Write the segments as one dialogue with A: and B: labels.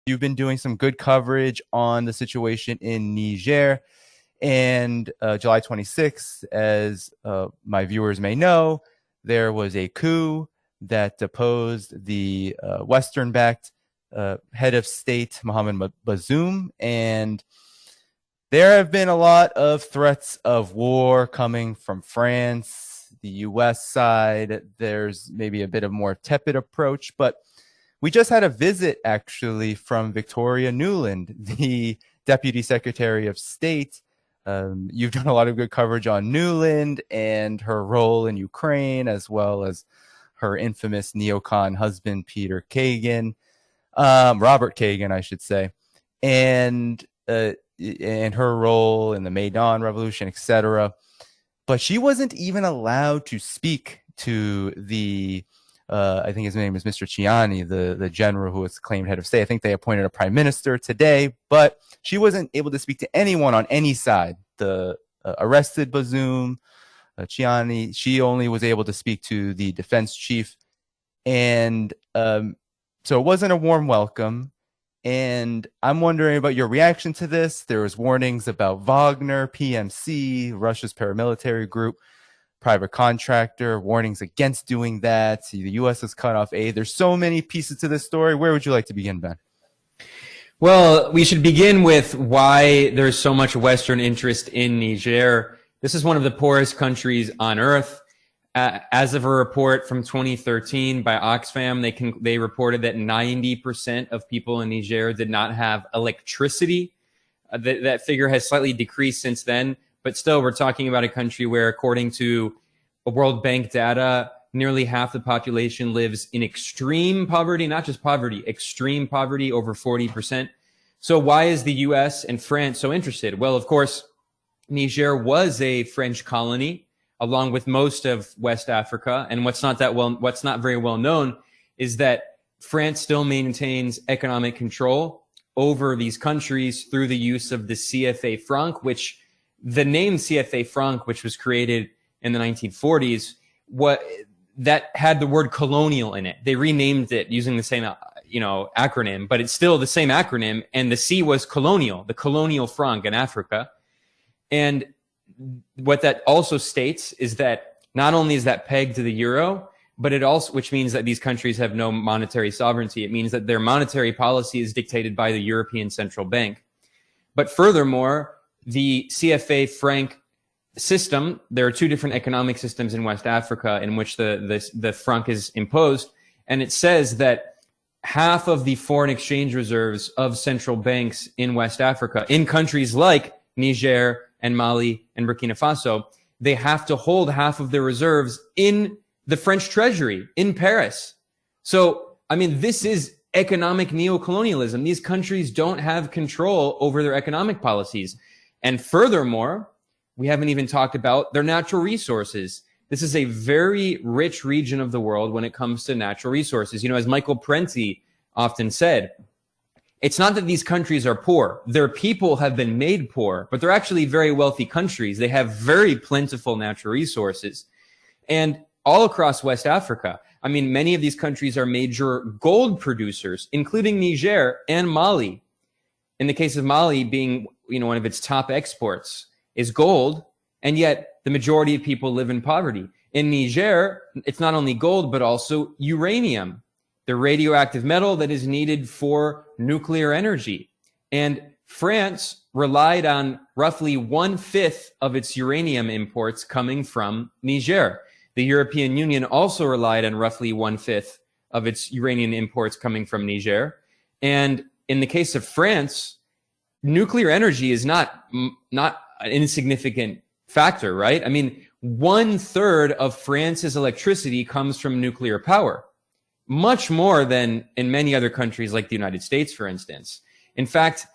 A: You've been doing some good coverage on the situation in Niger. And July 26th, as my viewers may know, there was a coup that deposed the Western-backed head of state, Mohamed Bazoum. And there have been a lot of threats of war coming from France, the US side. There's maybe a bit of more tepid approach, but we just had a visit actually from Victoria Nuland, the Deputy Secretary of State. You've done a lot of good coverage on Nuland and her role in Ukraine, as well as her infamous neocon husband, Peter Kagan, Robert Kagan, I should say, and her role in the Maidan Revolution, etc. But she wasn't even allowed to speak to the I think his name is Mr. Chiani, the general who was claimed head of state. I think they appointed a prime minister today, but she wasn't able to speak to anyone on any side. The arrested Bazoum, Chiani, she only was able to speak to the defense chief. And so it wasn't a warm welcome. And I'm wondering about your reaction to this. There was warnings about Wagner, PMC, Russia's paramilitary group, private contractor, warnings against doing that. The U.S. has cut off aid. There's so many pieces to this story. Where would you like to begin, Ben?
B: Well, we should begin with why there's so much Western interest in Niger. This is one of the poorest countries on earth. As of a report from 2013 by Oxfam, they reported that 90% of people in Niger did not have electricity. That figure has slightly decreased since then. But still, we're talking about a country where, according to World Bank data, nearly half the population lives in extreme poverty, not just poverty, extreme poverty, over 40%. So why is the US and France so interested? Well, of course, Niger was a French colony, along with most of West Africa. And what's not very well known is that France still maintains economic control over these countries through the use of the CFA franc, which the name CFA franc, which was created in the 1940s, that had the word colonial in it. They renamed it using the same, acronym, but it's still the same acronym. And the C was colonial, the colonial franc in Africa. And what that also states is that not only is that pegged to the euro, but it also, which means that these countries have no monetary sovereignty. It means that their monetary policy is dictated by the European Central Bank. But furthermore, the CFA franc system, there are two different economic systems in West Africa in which the franc is imposed. And it says that half of the foreign exchange reserves of central banks in West Africa, in countries like Niger and Mali and Burkina Faso, they have to hold half of their reserves in the French treasury in Paris. So, I mean, this is economic neocolonialism. These countries don't have control over their economic policies. And furthermore, we haven't even talked about their natural resources. This is a very rich region of the world when it comes to natural resources. You know, as Michael Prenti often said, it's not that these countries are poor. Their people have been made poor, but they're actually very wealthy countries. They have very plentiful natural resources. And all across West Africa, I mean, many of these countries are major gold producers, including Niger and Mali. In the case of Mali being, one of its top exports is gold, and yet the majority of people live in poverty. In Niger, it's not only gold, but also uranium, the radioactive metal that is needed for nuclear energy. And France relied on roughly 1/5 of its uranium imports coming from Niger. The European Union also relied on roughly 1/5 of its uranium imports coming from Niger. And in the case of France, nuclear energy is not an insignificant factor, right? I mean, 1/3 of France's electricity comes from nuclear power, much more than in many other countries like the United States, for instance. In fact,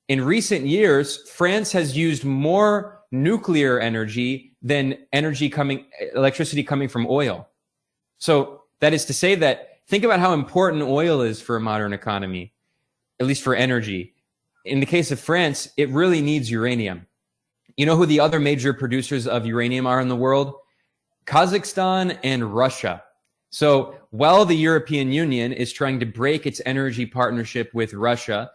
B: in recent years, France has used more nuclear energy than electricity coming from oil. So that is to say that, think about how important oil is for a modern economy, at least for energy. In the case of France, it really needs uranium. You know who the other major producers of uranium are in the world? Kazakhstan and Russia. So while the European Union is trying to break its energy partnership with Russia,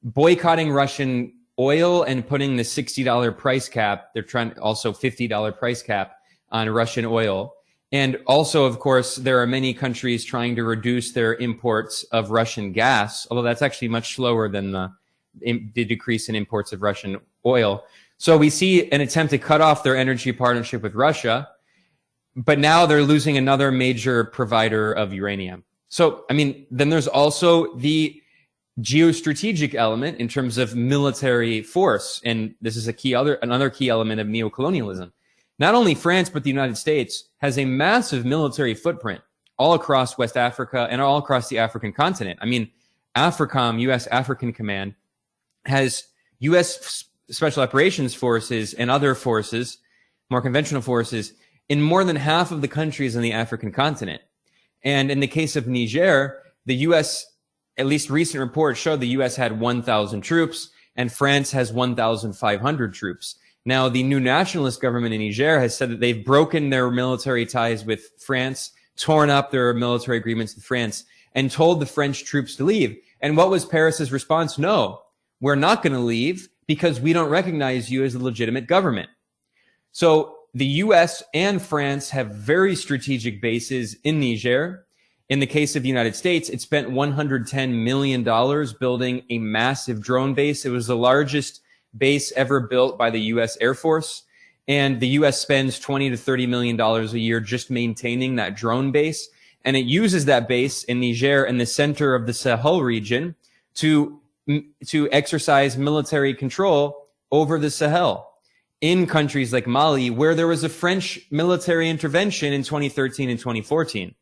B: boycotting Russian oil and putting the $60 price cap, they're trying also $50 price cap on Russian oil. And also, of course, there are many countries trying to reduce their imports of Russian gas, although that's actually much slower than the decrease in imports of Russian oil. So we see an attempt to cut off their energy partnership with Russia, but now they're losing another major provider of uranium. So, I mean, then there's also the geostrategic element in terms of military force. And this is another key element of neocolonialism. Not only France, but the United States has a massive military footprint all across West Africa and all across the African continent. I mean, AFRICOM, U.S. African Command, has U.S. Special Operations Forces and other forces, more conventional forces, in more than half of the countries in the African continent. And in the case of Niger, the U.S., at least recent reports show the U.S. had 1,000 troops and France has 1,500 troops. Now, the new nationalist government in Niger has said that they've broken their military ties with France, torn up their military agreements with France, and told the French troops to leave. And what was Paris's response? No, we're not going to leave because we don't recognize you as a legitimate government. So the U.S. and France have very strategic bases in Niger. In the case of the United States, it spent $110 million building a massive drone base. It was the largest base ever built by the U.S. Air Force. And the U.S. spends $20 to $30 million a year just maintaining that drone base. And it uses that base in Niger in the center of the Sahel region to exercise military control over the Sahel in countries like Mali, where there was a French military intervention in 2013 and 2014.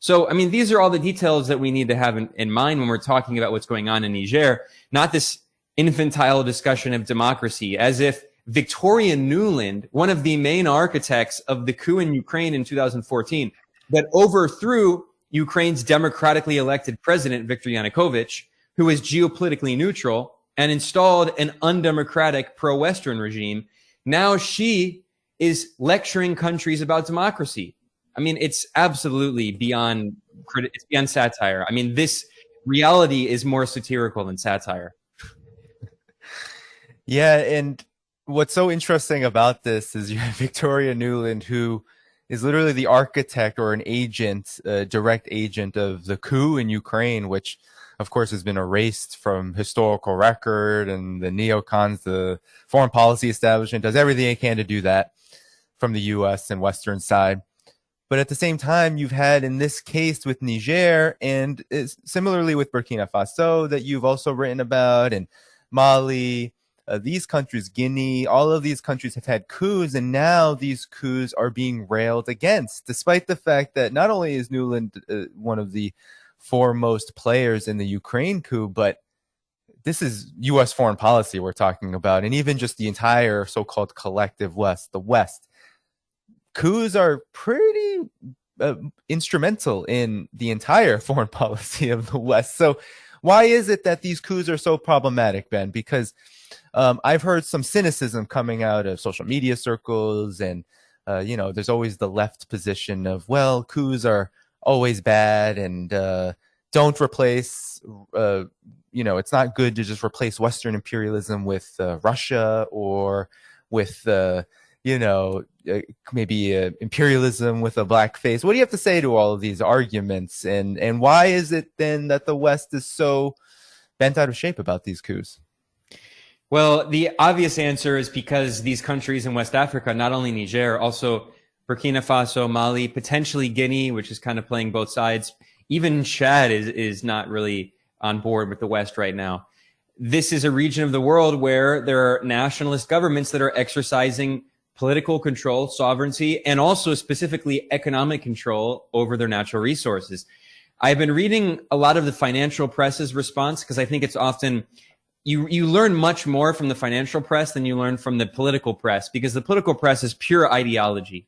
B: So, I mean, these are all the details that we need to have in mind when we're talking about what's going on in Niger, not this infantile discussion of democracy, as if Victoria Nuland, one of the main architects of the coup in Ukraine in 2014, that overthrew Ukraine's democratically elected president, Viktor Yanukovych, who is geopolitically neutral, and installed an undemocratic pro-Western regime. Now she is lecturing countries about democracy. I mean, it's absolutely beyond satire. I mean, this reality is more satirical than satire.
A: Yeah, and what's so interesting about this is you have Victoria Nuland, who is literally the architect or an agent, a direct agent of the coup in Ukraine, which, of course, has been erased from historical record, and the neocons, the foreign policy establishment, does everything it can to do that from the U.S. and Western side. But at the same time, you've had in this case with Niger and similarly with Burkina Faso that you've also written about, and Mali, these countries, Guinea, all of these countries have had coups, and now these coups are being railed against, despite the fact that not only is Nuland one of the foremost players in the Ukraine coup, but this is U.S. foreign policy we're talking about, and even just the entire so-called collective West, the West. Coups are pretty instrumental in the entire foreign policy of the West. So why is it that these coups are so problematic, Ben? Because I've heard some cynicism coming out of social media circles, and there's always the left position of, well, coups are always bad, and don't replace, it's not good to just replace Western imperialism with Russia or with, maybe imperialism with a black face. What do you have to say to all of these arguments? And why is it then that the West is so bent out of shape about these coups?
B: Well, the obvious answer is because these countries in West Africa, not only Niger, also Burkina Faso, Mali, potentially Guinea, which is kind of playing both sides. Even Chad is not really on board with the West right now. This is a region of the world where there are nationalist governments that are exercising political control, sovereignty, and also specifically economic control over their natural resources. I've been reading a lot of the financial press's response because I think it's often you learn much more from the financial press than you learn from the political press, because the political press is pure ideology.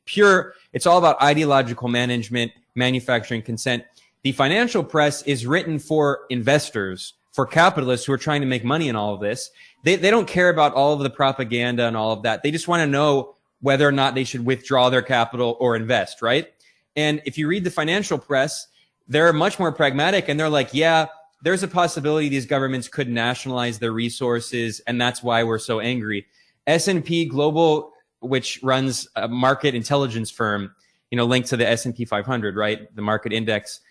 B: It's all about ideological management, manufacturing consent. The financial press is written for investors, for capitalists who are trying to make money in all of this. They don't care about all of the propaganda and all of that. They just want to know whether or not they should withdraw their capital or invest, right? And if you read the financial press, they're much more pragmatic, and they're like, yeah, there's a possibility these governments could nationalize their resources, and that's why we're so angry. S&P Global, which runs a market intelligence firm, linked to the S&P 500, right, the market index,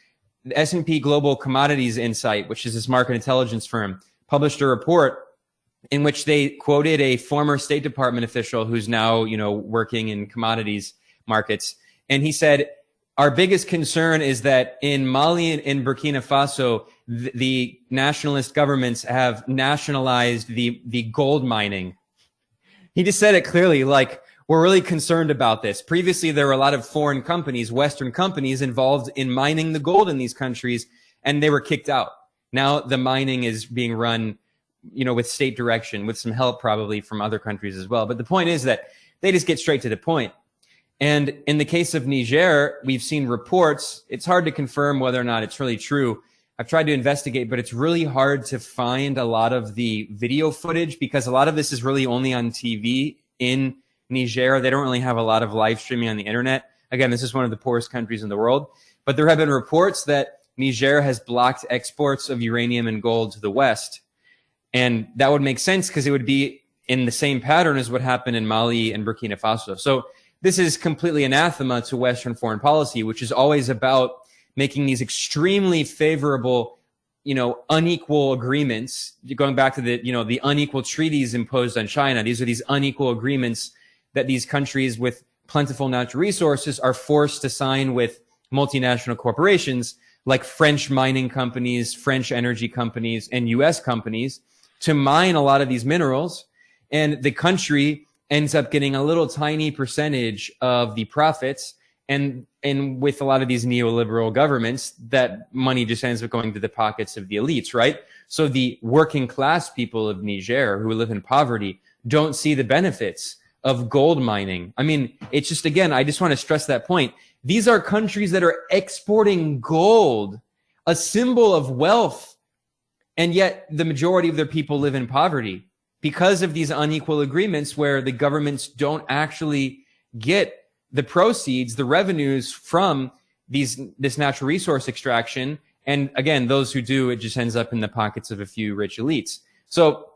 B: the S&P Global Commodities Insight, which is this market intelligence firm, published a report in which they quoted a former State Department official who's now, working in commodities markets. And he said, our biggest concern is that in Mali and in Burkina Faso, the nationalist governments have nationalized the gold mining. He just said it clearly, like, we're really concerned about this. Previously, there were a lot of foreign companies, Western companies, involved in mining the gold in these countries, and they were kicked out. Now the mining is being run, with state direction, with some help probably from other countries as well. But the point is that they just get straight to the point. And in the case of Niger, we've seen reports. It's hard to confirm whether or not it's really true. I've tried to investigate, but it's really hard to find a lot of the video footage because a lot of this is really only on TV in Niger. They don't really have a lot of live streaming on the internet. Again, this is one of the poorest countries in the world. But there have been reports that Niger has blocked exports of uranium and gold to the West. And that would make sense because it would be in the same pattern as what happened in Mali and Burkina Faso. So this is completely anathema to Western foreign policy, which is always about making these extremely favorable, unequal agreements, going back to the unequal treaties imposed on China. These are these unequal agreements that these countries with plentiful natural resources are forced to sign with multinational corporations like French mining companies, French energy companies, and US companies to mine a lot of these minerals. And the country ends up getting a little tiny percentage of the profits. And with a lot of these neoliberal governments, that money just ends up going to the pockets of the elites, right? So the working class people of Niger who live in poverty don't see the benefits of gold mining. I mean, it's just, again, I just want to stress that point. These are countries that are exporting gold, a symbol of wealth, and yet the majority of their people live in poverty because of these unequal agreements where the governments don't actually get the proceeds, the revenues from this natural resource extraction. And again, those who do, it just ends up in the pockets of a few rich elites. So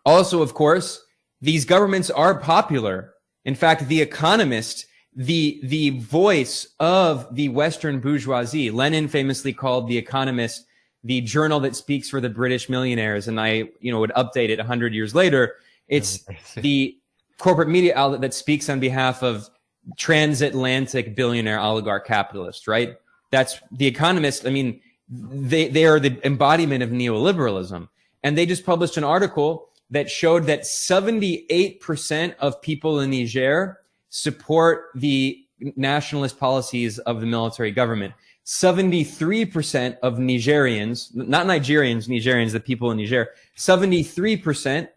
B: also, of course, these governments are popular. In fact, The Economist, the voice of the Western bourgeoisie, Lenin famously called The Economist the journal that speaks for the British millionaires. And I, would update it 100 years later. It's the corporate media outlet that speaks on behalf of transatlantic billionaire oligarch capitalists, right? That's The Economist. I mean, they are the embodiment of neoliberalism. And they just published an article that showed that 78% of people in Niger support the nationalist policies of the military government. 73% of Nigerians, not Nigerians, Nigerians, the people in Niger, 73%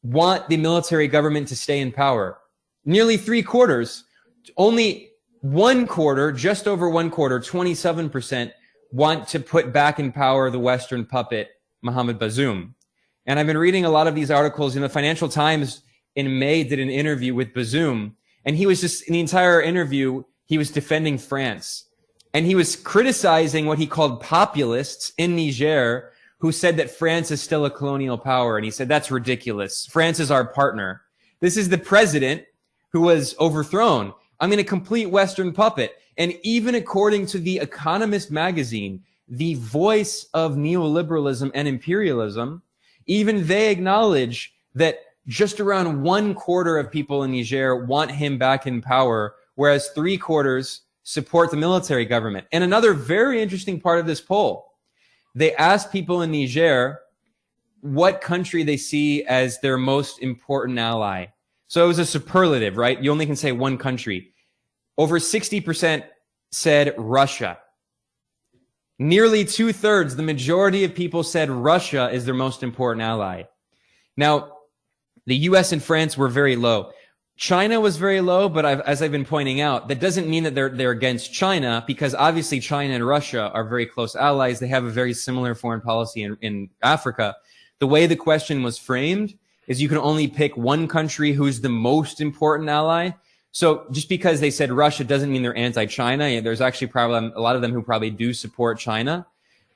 B: want the military government to stay in power. Nearly 3/4, only 1/4, just over 1/4, 27% want to put back in power the Western puppet, Mohamed Bazoum. And I've been reading a lot of these articles. The Financial Times in May did an interview with Bazoum, and he was just, in the entire interview, he was defending France. And he was criticizing what he called populists in Niger who said that France is still a colonial power. And he said, that's ridiculous. France is our partner. This is the president who was overthrown. I mean, a complete Western puppet. And even according to The Economist magazine, the voice of neoliberalism and imperialism, even they acknowledge that just around 1/4 of people in Niger want him back in power, whereas 3/4 support the military government. And another very interesting part of this poll, they asked people in Niger what country they see as their most important ally. So it was a superlative, right? You only can say one country. Over 60% said Russia. Nearly 2/3, the majority of people said Russia is their most important ally. Now, the US and France were very low. China was very low, but as I've been pointing out, that doesn't mean that they're against China, because obviously China and Russia are very close allies. They have a very similar foreign policy in Africa. The way the question was framed is you can only pick one country who's the most important ally. So just because they said Russia doesn't mean they're anti-China. There's actually probably a lot of them who probably do support China.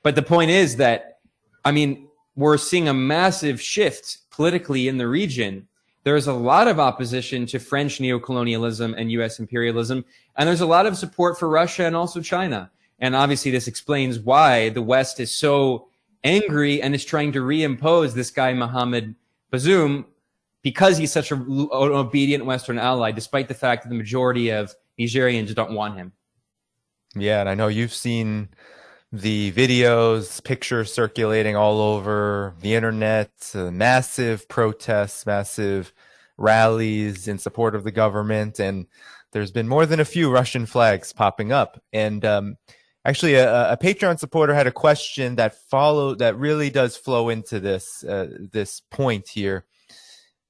B: But the point is that, I mean, we're seeing a massive shift politically in the region. There's a lot of opposition to French neocolonialism and U.S. imperialism, and there's a lot of support for Russia and also China. And obviously this explains why the West is so angry and is trying to reimpose this guy, Mohammed Bazoum, because he's such an obedient Western ally, despite the fact that the majority of Nigerians don't want him.
A: Yeah, and I know you've seen the videos, pictures circulating all over the internet, massive protests, massive rallies in support of the government, and there's been more than a few Russian flags popping up. And actually, a Patreon supporter had a question that really does flow into this point here,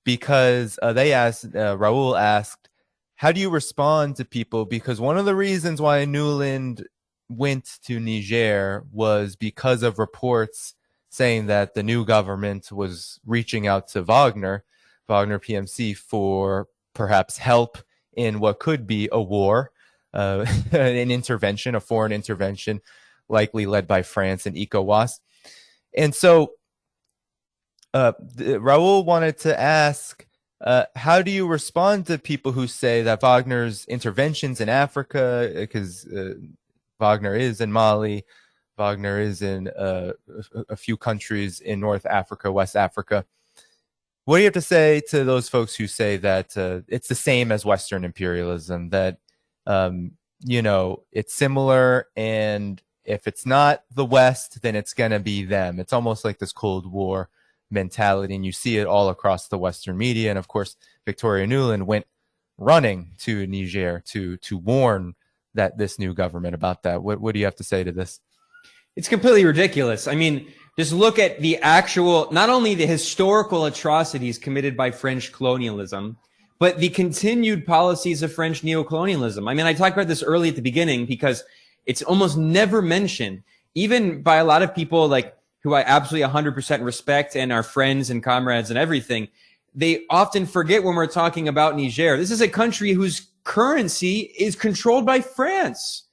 A: because Raul asked, how do you respond to people? Because one of the reasons why Nuland went to Niger was because of reports saying that the new government was reaching out to Wagner PMC, for perhaps help in what could be a war, an intervention, a foreign intervention, likely led by France and ECOWAS. And so Raul wanted to ask, how do you respond to people who say that Wagner's interventions in Africa, because Wagner is in Mali, Wagner is in a few countries in North Africa, West Africa. What do you have to say to those folks who say that it's the same as Western imperialism, that, it's similar, and if it's not the West, then it's going to be them? It's almost like this Cold War mentality, and you see it all across the Western media. And of course, Victoria Nuland went running to Niger to warn that this new government about that. What do you have to say to this?
B: It's completely ridiculous. I mean, just look at the actual, not only the historical atrocities committed by French colonialism, but the continued policies of French neocolonialism. I mean, I talked about this early at the beginning because it's almost never mentioned, even by a lot of people like who I absolutely 100% respect and are friends and comrades and everything. They often forget when we're talking about Niger. This is a country whose currency is controlled by France.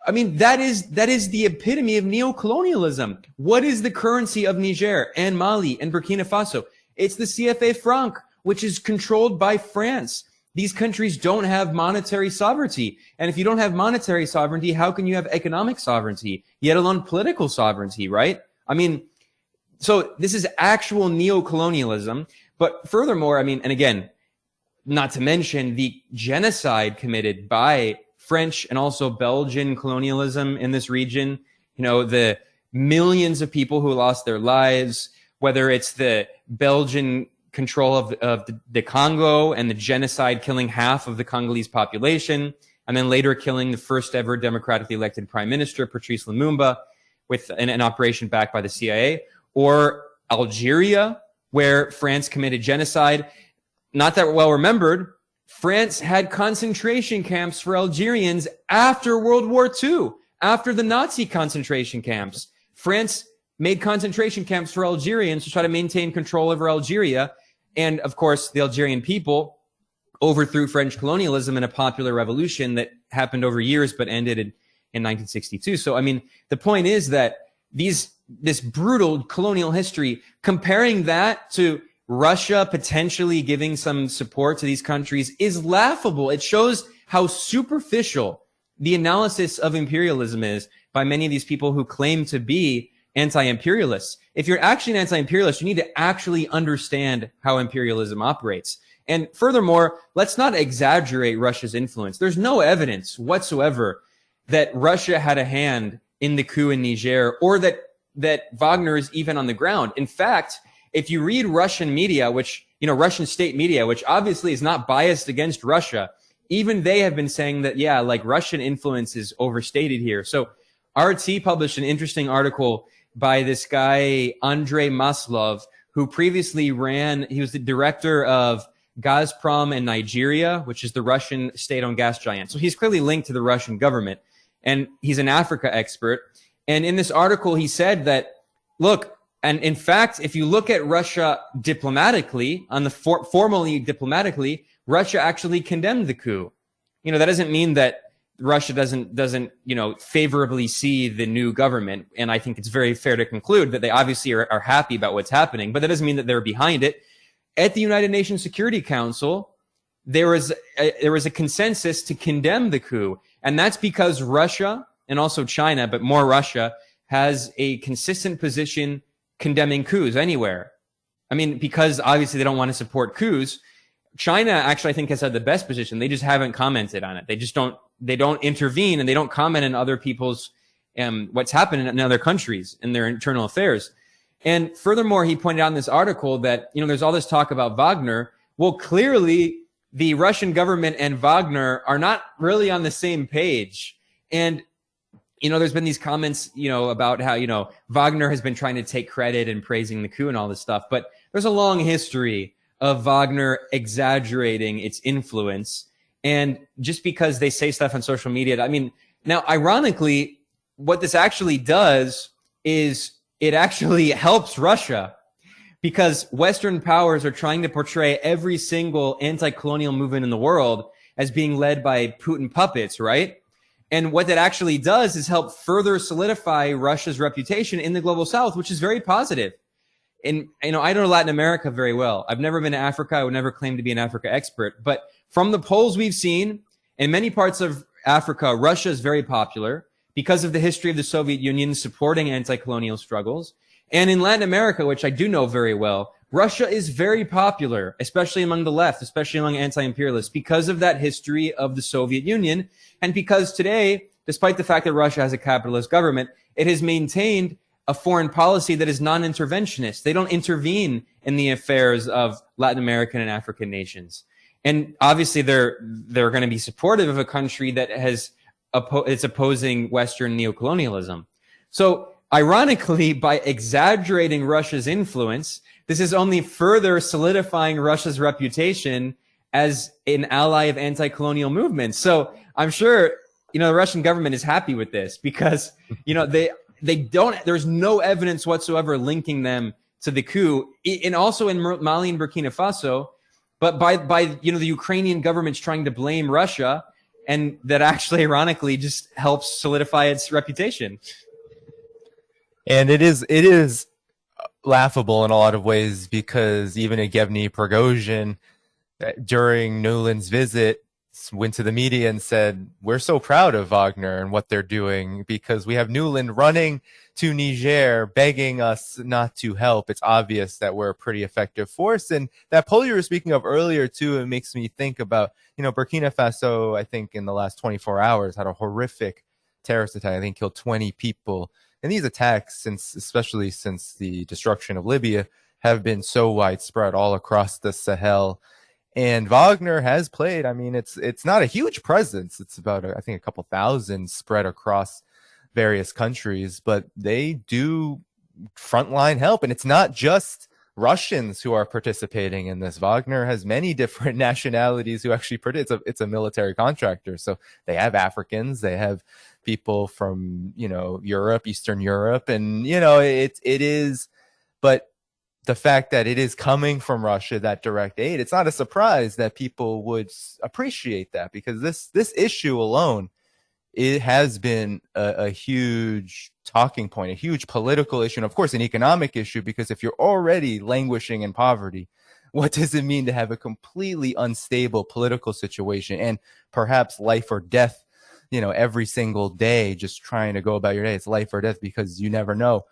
B: I mean, that is the epitome of neocolonialism. What is the currency of Niger and Mali and Burkina Faso? It's the CFA franc, which is controlled by France. These countries don't have monetary sovereignty. And if you don't have monetary sovereignty, how can you have economic sovereignty, yet alone political sovereignty, right? I mean, so this is actual neocolonialism. But furthermore, I mean, and again, not to mention the genocide committed by French and also Belgian colonialism in this region, the millions of people who lost their lives, whether it's the Belgian control of the Congo and the genocide killing half of the Congolese population, and then later killing the first ever democratically elected prime minister, Patrice Lumumba, with an operation backed by the CIA, or Algeria, where France committed genocide. Not that well remembered, France had concentration camps for Algerians after World War II, after the Nazi concentration camps. France made concentration camps for Algerians to try to maintain control over Algeria. And of course, the Algerian people overthrew French colonialism in a popular revolution that happened over years but ended in 1962. So, I mean, the point is that this brutal colonial history, comparing that to Russia potentially giving some support to these countries, is laughable. It shows how superficial the analysis of imperialism is by many of these people who claim to be anti-imperialists. If you're actually an anti-imperialist, you need to actually understand how imperialism operates. And furthermore, let's not exaggerate Russia's influence. There's no evidence whatsoever that Russia had a hand in the coup in Niger, or that Wagner is even on the ground. In fact, if you read Russian media, Russian state media, which obviously is not biased against Russia, even they have been saying that, Russian influence is overstated here. So RT published an interesting article by this guy, Andrei Maslov, who previously he was the director of Gazprom in Nigeria, which is the Russian state-owned gas giant. So he's clearly linked to the Russian government, and he's an Africa expert. And in this article, he said that, look, and in fact, if you look at Russia diplomatically, formally diplomatically, Russia actually condemned the coup. That doesn't mean that Russia doesn't favorably see the new government, and I think it's very fair to conclude that they obviously are happy about what's happening, but that doesn't mean that they're behind it. At the United Nations Security Council, there was a consensus to condemn the coup, and that's because Russia and also China, but more Russia, has a consistent position condemning coups anywhere. I mean, because obviously they don't want to support coups. China actually, I think, has had the best position. They just haven't commented on it. They don't intervene, and they don't comment on other people's what's happening in other countries in their internal affairs. And furthermore, he pointed out in this article that there's all this talk about Wagner. Well, clearly the Russian government and Wagner are not really on the same page. And there's been these comments about how Wagner has been trying to take credit and praising the coup and all this stuff, but there's a long history of Wagner exaggerating its influence. And just because they say stuff on social media, I mean, now, ironically, what this actually does is it actually helps Russia, because Western powers are trying to portray every single anti-colonial movement in the world as being led by Putin puppets, right? And what that actually does is help further solidify Russia's reputation in the global South, which is very positive. And, I know Latin America very well. I've never been to Africa. I would never claim to be an Africa expert. But from the polls we've seen, in many parts of Africa, Russia is very popular because of the history of the Soviet Union supporting anti-colonial struggles. And in Latin America, which I do know very well, Russia is very popular, especially among the left, especially among anti-imperialists, because of that history of the Soviet Union. And because today, despite the fact that Russia has a capitalist government, it has maintained a foreign policy that is non-interventionist. They don't intervene in the affairs of Latin American and African nations. And obviously they're going to be supportive of a country that it's opposing Western neocolonialism. So ironically, by exaggerating Russia's influence, this is only further solidifying Russia's reputation as an ally of anti-colonial movements. So I'm sure, the Russian government is happy with this because, there's no evidence whatsoever linking them to the coup, and also in Mali and Burkina Faso, but by the Ukrainian government's trying to blame Russia, and that actually ironically just helps solidify its reputation.
A: And it is laughable in a lot of ways, because even Yevgeny Prigozhin, during Nuland's visit, went to the media and said, we're so proud of Wagner and what they're doing because we have Nuland running to Niger begging us not to help. It's obvious that we're a pretty effective force. And that poll you were speaking of earlier, too, it makes me think about, Burkina Faso, I think in the last 24 hours, had a horrific terrorist attack. I think killed 20 people. And these attacks, especially since the destruction of Libya, have been so widespread all across the Sahel. And Wagner has played. I mean, it's not a huge presence. It's about, I think, a couple thousand spread across various countries, but they do frontline help. And it's not just Russians who are participating in this. Wagner has many different nationalities who actually participate. It's a military contractor. So they have Africans, they have people from, Europe, Eastern Europe, and, it is, but the fact that it is coming from Russia, that direct aid, it's not a surprise that people would appreciate that, because this issue alone, it has been a huge talking point, a huge political issue, and of course an economic issue, because if you're already languishing in poverty, what does it mean to have a completely unstable political situation and perhaps life or death, every single day, just trying to go about your day? It's life or death, because you never know.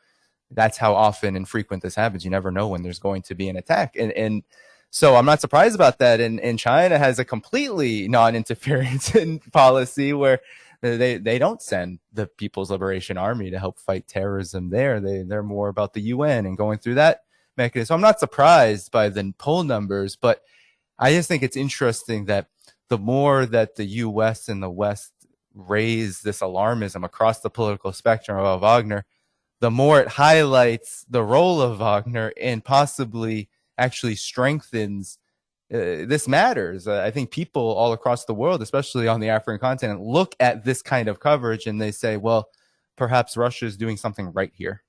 A: That's how often and frequent this happens. You never know when there's going to be an attack. And so I'm not surprised about that. And China has a completely non-interference policy where they don't send the People's Liberation Army to help fight terrorism there. They're more about the UN and going through that mechanism. So I'm not surprised by the poll numbers, but I just think it's interesting that the more that the US and the West raise this alarmism across the political spectrum about Wagner, the more it highlights the role of Wagner and possibly actually strengthens this matters. I think people all across the world, especially on the African continent, look at this kind of coverage and they say, well, perhaps Russia is doing something right here.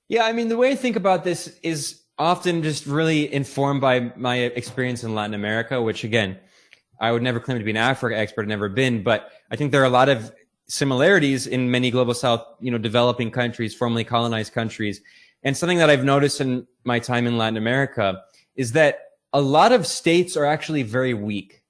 B: Yeah, I mean, the way I think about this is often just really informed by my experience in Latin America, which again, I would never claim to be an Africa expert, I've never been, but I think there are a lot of similarities in many global South, developing countries, formerly colonized countries. And something that I've noticed in my time in Latin America is that a lot of states are actually very weak.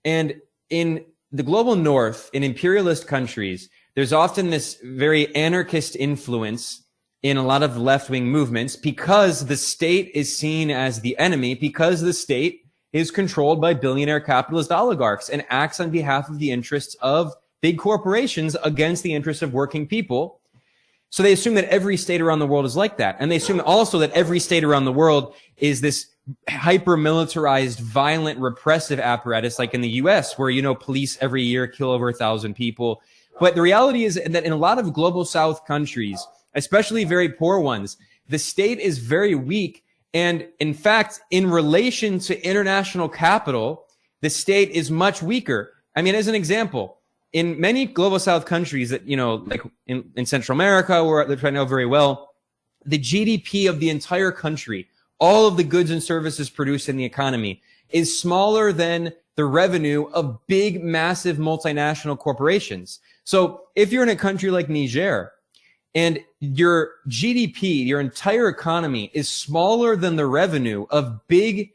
B: And in the global North, in imperialist countries, there's often this very anarchist influence in a lot of left-wing movements because the state is seen as the enemy, because the state is controlled by billionaire capitalist oligarchs and acts on behalf of the interests of big corporations against the interests of working people. So they assume that every state around the world is like that. And they assume also that every state around the world is this hyper-militarized, violent, repressive apparatus like in the US, where, police every year kill over 1,000 people. But the reality is that in a lot of global South countries, especially very poor ones, the state is very weak. And in fact, in relation to international capital, the state is much weaker. I mean, as an example, in many global South countries that, like in Central America, which I know very well, the GDP of the entire country, all of the goods and services produced in the economy, is smaller than the revenue of big, massive multinational corporations. So if you're in a country like Niger and your GDP, your entire economy is smaller than the revenue of big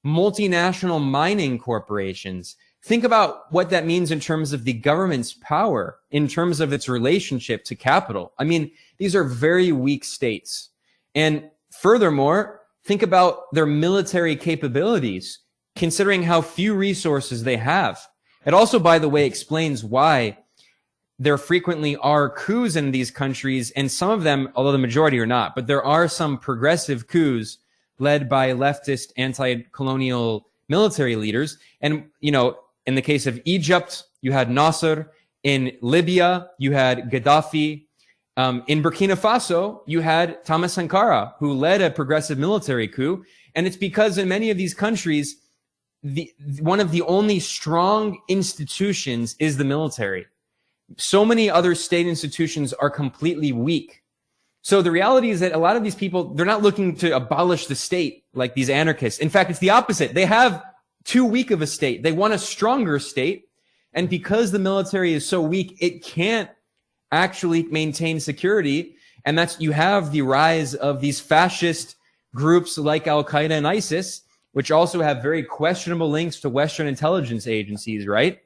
B: multinational mining corporations, think about what that means in terms of the government's power, in terms of its relationship to capital. I mean, these are very weak states. And furthermore, think about their military capabilities, considering how few resources they have. It also, by the way, explains why there frequently are coups in these countries, and some of them, although the majority are not, but there are some progressive coups led by leftist anti-colonial military leaders. And, in the case of Egypt, you had Nasser. In Libya, you had Gaddafi. In Burkina Faso, you had Thomas Sankara, who led a progressive military coup. And it's because in many of these countries, one of the only strong institutions is the military. So many other state institutions are completely weak. So the reality is that a lot of these people, they're not looking to abolish the state like these anarchists. In fact, it's the opposite. They have too weak of a state. They want a stronger state. And because the military is so weak, it can't actually maintain security. And you have the rise of these fascist groups like Al-Qaeda and ISIS, which also have very questionable links to Western intelligence agencies, right?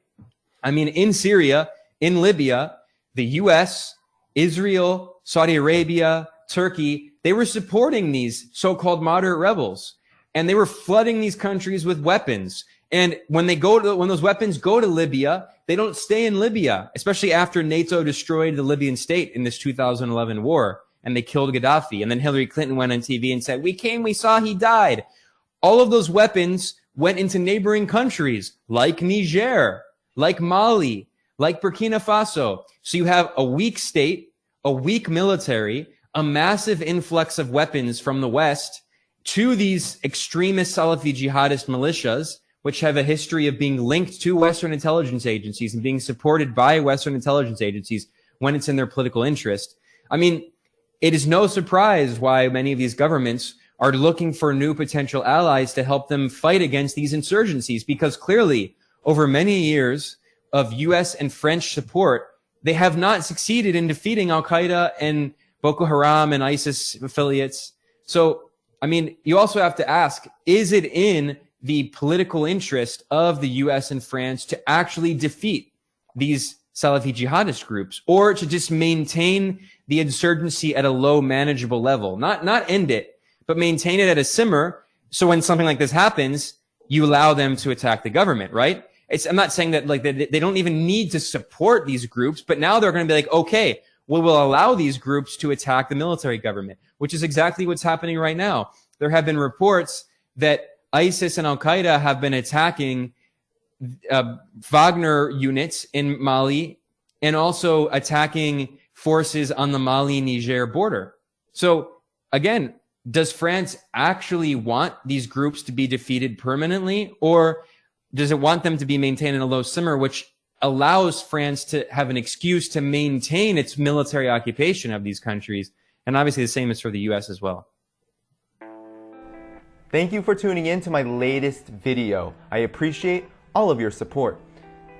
B: I mean, in Syria, in Libya, the US, Israel, Saudi Arabia, Turkey, they were supporting these so-called moderate rebels, and they were flooding these countries with weapons. And when those weapons go to Libya, they don't stay in Libya, especially after NATO destroyed the Libyan state in this 2011 war, and they killed Gaddafi. And then Hillary Clinton went on TV and said, we saw he died. All of those weapons went into neighboring countries like Niger, like Mali, like Burkina Faso. So you have a weak state, a weak military, a massive influx of weapons from the West to these extremist Salafi jihadist militias, which have a history of being linked to Western intelligence agencies and being supported by Western intelligence agencies when it's in their political interest. I mean, it is no surprise why many of these governments are looking for new potential allies to help them fight against these insurgencies, because clearly over many years of US and French support, they have not succeeded in defeating Al-Qaeda and Boko Haram and ISIS affiliates. So, I mean, you also have to ask, is it in the political interest of the US and France to actually defeat these Salafi jihadist groups, or to just maintain the insurgency at a low manageable level? Not end it, but maintain it at a simmer. So when something like this happens, you allow them to attack the government, right? I'm not saying that they don't even need to support these groups, but now they're going to be like, okay, we will allow these groups to attack the military government, which is exactly what's happening right now. There have been reports that ISIS and Al-Qaeda have been attacking Wagner units in Mali and also attacking forces on the Mali-Niger border. So again, does France actually want these groups to be defeated permanently, or does it want them to be maintained in a low simmer, which allows France to have an excuse to maintain its military occupation of these countries? And obviously the same is for the US as well.
A: Thank you for tuning in to my latest video. I appreciate all of your support.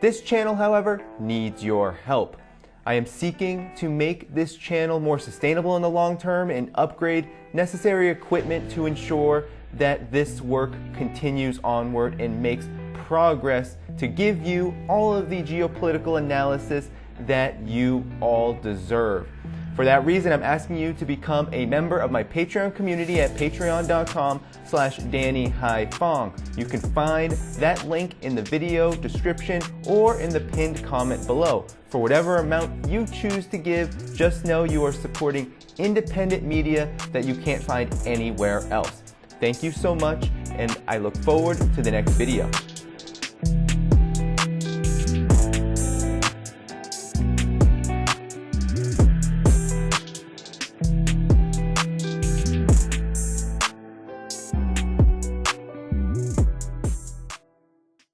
A: This channel, however, needs your help. I am seeking to make this channel more sustainable in the long term and upgrade necessary equipment to ensure that this work continues onward and makes progress to give you all of the geopolitical analysis that you all deserve. For that reason, I'm asking you to become a member of my Patreon community at patreon.com/DannyHaiFong. You can find that link in the video description or in the pinned comment below. For whatever amount you choose to give, just know you are supporting independent media that you can't find anywhere else. Thank you so much, and I look forward to the next video.